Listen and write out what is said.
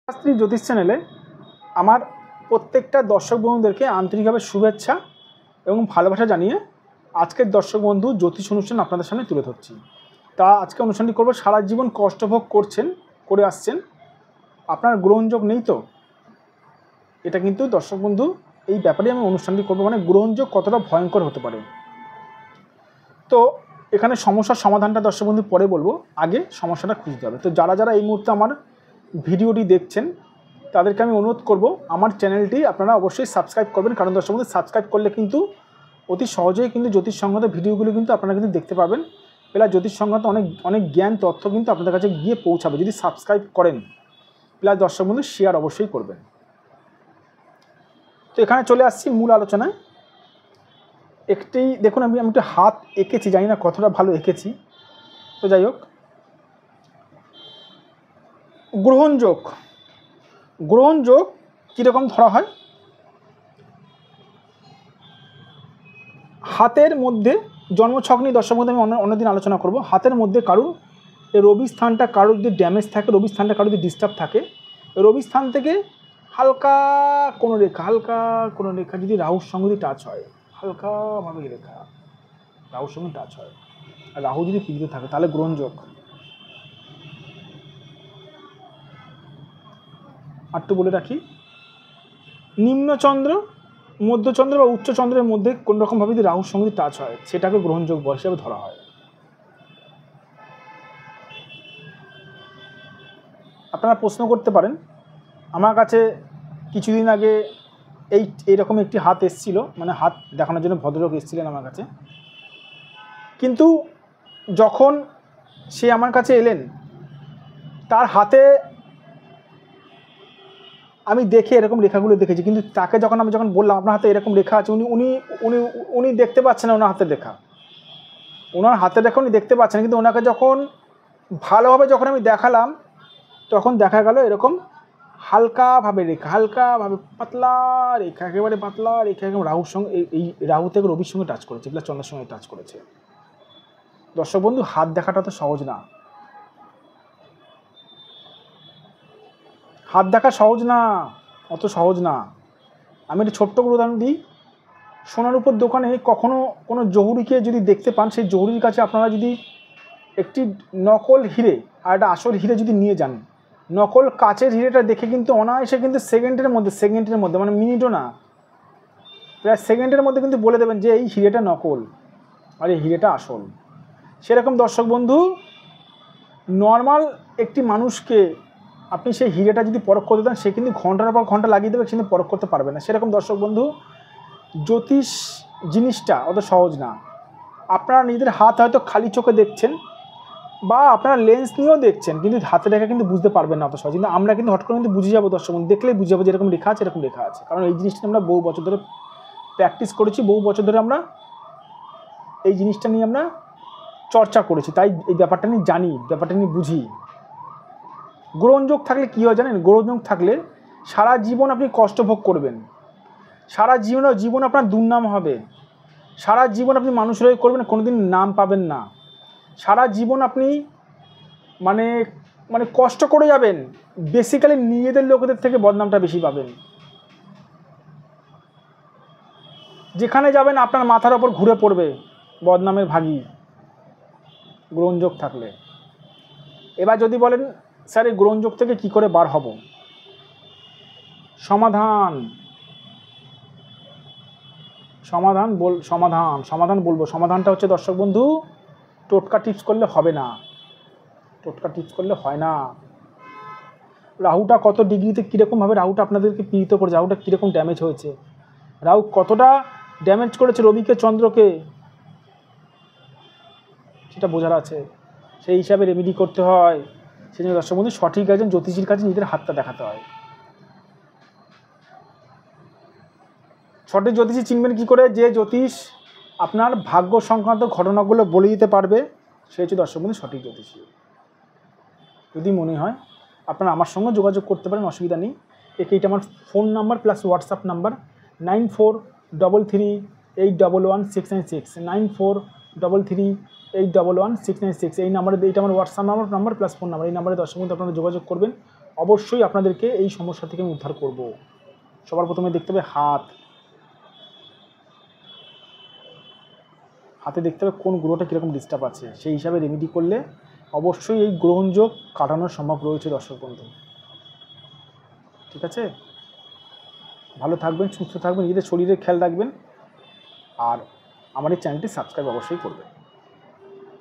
শাস্ত্রী জ্যোতিষ চ্যানেলে আমার প্রত্যেকটা দর্শক বন্ধুদেরকে আন্তরিকভাবে শুভেচ্ছা এবং ভালোবাসা জানিয়ে আজকের দর্শক বন্ধু জ্যোতিষ অনুষ্ঠান আপনাদের সামনে তুলে ধরছি। তা আজকে অনুষ্ঠানটি করব, সারা জীবন কষ্টভোগ করে আসছেন, আপনার গ্রহণযোগ নেই তো? এটা কিন্তু দর্শক বন্ধু এই ব্যাপারে আমি অনুষ্ঠানটি করব, মানে গ্রহণযোগ কতটা ভয়ঙ্কর হতে পারে। তো এখানে সমস্যার সমাধানটা দর্শক বন্ধু পরে বলবো, আগে সমস্যাটা খুঁজতে হবে। তো যারা যারা এই মুহূর্তে আমার ভিডিওটি দেখছেন তাদেরকে আমি অনুরোধ করব আমার চ্যানেলটি আপনারা অবশ্যই সাবস্ক্রাইব করবেন, কারণ দর্শক বন্ধু সাবস্ক্রাইব করলে কিন্তু অতি সহজেই কিন্তু জ্যোতিষ সংক্রান্ত ভিডিওগুলো কিন্তু আপনারা কিন্তু দেখতে পাবেন। প্লাস জ্যোতিষ সংক্রান্ত অনেক জ্ঞান তথ্য কিন্তু আপনাদের কাছে গিয়ে পৌঁছাবে যদি সাবস্ক্রাইব করেন। প্লাস দর্শক বন্ধু শেয়ার অবশ্যই করবেন। তো এখানে চলে আসছি মূল আলোচনায়। একটি দেখুন, আমি একটু হাত এঁকেছি, জানি না কতটা ভালো এঁকেছি, তো যাই হোক। গ্রহণযোগ কীরকম ধরা হয়? হাতের মধ্যে জন্মছক নিয়ে দর্শক মধ্যে আমি অন্যদিন আলোচনা করব। হাতের মধ্যে কারুর রবি স্থানটা কারুর যদি ড্যামেজ থাকে, রবি স্থানটা কারুর যদি ডিস্টার্ব থাকে, রবি স্থান থেকে হালকা কোনো রেখা যদি রাহুর সঙ্গে যদি টাচ হয়, হালকাভাবে রেখা রাহুর সঙ্গে টাচ হয়, আর রাহু যদি পীড়িত থাকে তাহলে গ্রহণযোগ। আরটু বলে রাখি, নিম্নচন্দ্র, মধ্যচন্দ্র বা উচ্চচন্দ্রের মধ্যে কোন রকমভাবে যদি রাহুর সঙ্গে টাচ হয় সেটাকে গ্রহণযোগ হিসেবে ধরা হয়। আপনারা প্রশ্ন করতে পারেন, আমার কাছে কিছুদিন আগে এইরকম একটি হাত এসেছিল, মানে হাত দেখানোর জন্য ভদ্রলোক এসেছিলেন আমার কাছে, কিন্তু যখন সে আমার কাছে এলেন তার হাতে আমি দেখে এরকম রেখাগুলো দেখেছি, কিন্তু তাকে আমি যখন বললাম আপনার হাতে এরকম রেখা আছে, উনি দেখতে পাচ্ছেন না ওনার হাতের রেখা, উনি দেখতে পাচ্ছেন, কিন্তু ওনাকে যখন ভালোভাবে আমি দেখালাম তখন দেখা গেল এরকম হালকাভাবে পাতলা রেখা, একেবারে পাতলা রেখা, একদম রাহুর সঙ্গে, এই রাহু থেকে রবির সঙ্গে টাচ করেছে, প্লাস চন্দ্রের সঙ্গে টাচ করেছে। দর্শক বন্ধু, হাত দেখাটা তো সহজ না, হাত দেখা সহজ না, অত সহজ না। আমি একটা ছোট্ট করে উদাহরণ দিই। সোনার উপর দোকানে কখনো কোনো জহুরিকে যদি দেখতে পান, সেই জহুরির কাছে আপনারা যদি একটি নকল হিরে আর একটা আসল হিরে যদি নিয়ে যান, নকল কাচের হিরেটা দেখে কিন্তু অনায়াসে কিন্তু সেকেন্ডের মধ্যে মানে মিনিটও না, প্রায় সেকেন্ডের মধ্যে কিন্তু বলে দেবেন যে এই হিরেটা নকল আর এই হিরেটা আসল। সেরকম দর্শক বন্ধু, নর্মাল একটি মানুষকে আপনি সেই হিরেটা যদি পরখ করতে দেন, সে কিন্তু ঘন্টার পর ঘন্টা লাগিয়ে দেবে, কিন্তু পরখ করতে পারবে না। সেরকম দর্শক বন্ধু, জ্যোতিষ জিনিসটা অত সহজ না। আপনারা নিজেদের হাত হয়তো খালি চোখে দেখছেন বা আপনারা লেন্স নিয়েও দেখছেন, কিন্তু হাতে রেখা কিন্তু বুঝতে পারবেন না অত সহজ। কিন্তু আমরা কিন্তু হট করে কিন্তু বুঝে যাবো দর্শক বন্ধু, দেখলেই বুঝে যাবো যে এরকম লেখা আছে, এরকম লেখা আছে, কারণ এই জিনিসটা আমরা বহু বছর ধরে প্র্যাকটিস করেছি, বহু বছর ধরে আমরা এই জিনিসটা নিয়ে আমরা চর্চা করেছি, তাই এই ব্যাপারটা নিয়ে জানি, ব্যাপারটা নিয়ে বুঝি। গ্রহণযোগ থাকলে কী হয় জানেন? গ্রহণযোগ থাকলে সারা জীবন আপনি কষ্ট ভোগ করবেন, সারা জীবন আপনার দুর্নাম হবে, সারা জীবন আপনি মানুষের হয়ে করবেন, কোনোদিন নাম পাবেন না, সারা জীবন আপনি মানে কষ্ট করে যাবেন, বেসিক্যালি নিজেদের লোকেদের থেকে বদনামটা বেশি পাবেন। যেখানে যাবেন আপনার মাথার ওপর ঘুরে পড়বে বদনামের ভাগী, গ্রহণযোগ থাকলে। এবার যদি বলেন স্যার এই গ্রহণযোগ থেকে কী করে বার হব, সমাধান বলবো। সমাধানটা হচ্ছে দর্শক বন্ধু, টোটকা টিপস করলে হবে না, হয় না। রাহুটা কত ডিগ্রিতে কীরকমভাবে রাহুটা আপনাদেরকে পীড়িত করেছে, রাহুটা কীরকম ড্যামেজ হয়েছে, রাহু কতটা ড্যামেজ করেছে রবিকে, চন্দ্রকে, সেটা বোঝার আছে। সেই হিসাবে রেমেডি করতে হয়। সেই জন্য দর্শক বন্ধু, সঠিক একজন জ্যোতিষীর কাছে নিজেদের হাতটা দেখাতে হয়। সঠিক জ্যোতিষী চিনবেন কী করে? যে জ্যোতিষ আপনার ভাগ্য সংক্রান্ত ঘটনাগুলো বলে দিতে পারবে, সে হচ্ছে দর্শক বন্ধু সঠিক জ্যোতিষী। যদি মনে হয় আপনারা আমার সঙ্গে যোগাযোগ করতে পারেন, অসুবিধা নেই। এইটা আমার phone number plus WhatsApp number 9433811696, 9433811696। এই নাম্বারে, এইটা আমার WhatsApp number plus phone number, এই নাম্বারে দর্শক বন্ধু আপনারা যোগাযোগ করবেন। অবশ্যই আপনাদেরকে এই সমস্যা থেকে আমি উদ্ধার করব। সবার প্রথমে দেখতে হবে হাতে দেখতে হবে কোন গ্রহটা কীরকম ডিস্টার্ব আছে, সেই হিসাবে রেমেডি করলে অবশ্যই এই গ্রহণযোগ কাটানোর সম্ভব রয়েছে দর্শক বন্ধু। ঠিক আছে, ভালো থাকবেন, সুস্থ থাকবেন, নিজেদের শরীরের খেয়াল রাখবেন, আর আমার এই চ্যানেলটি সাবস্ক্রাইব অবশ্যই করবেন।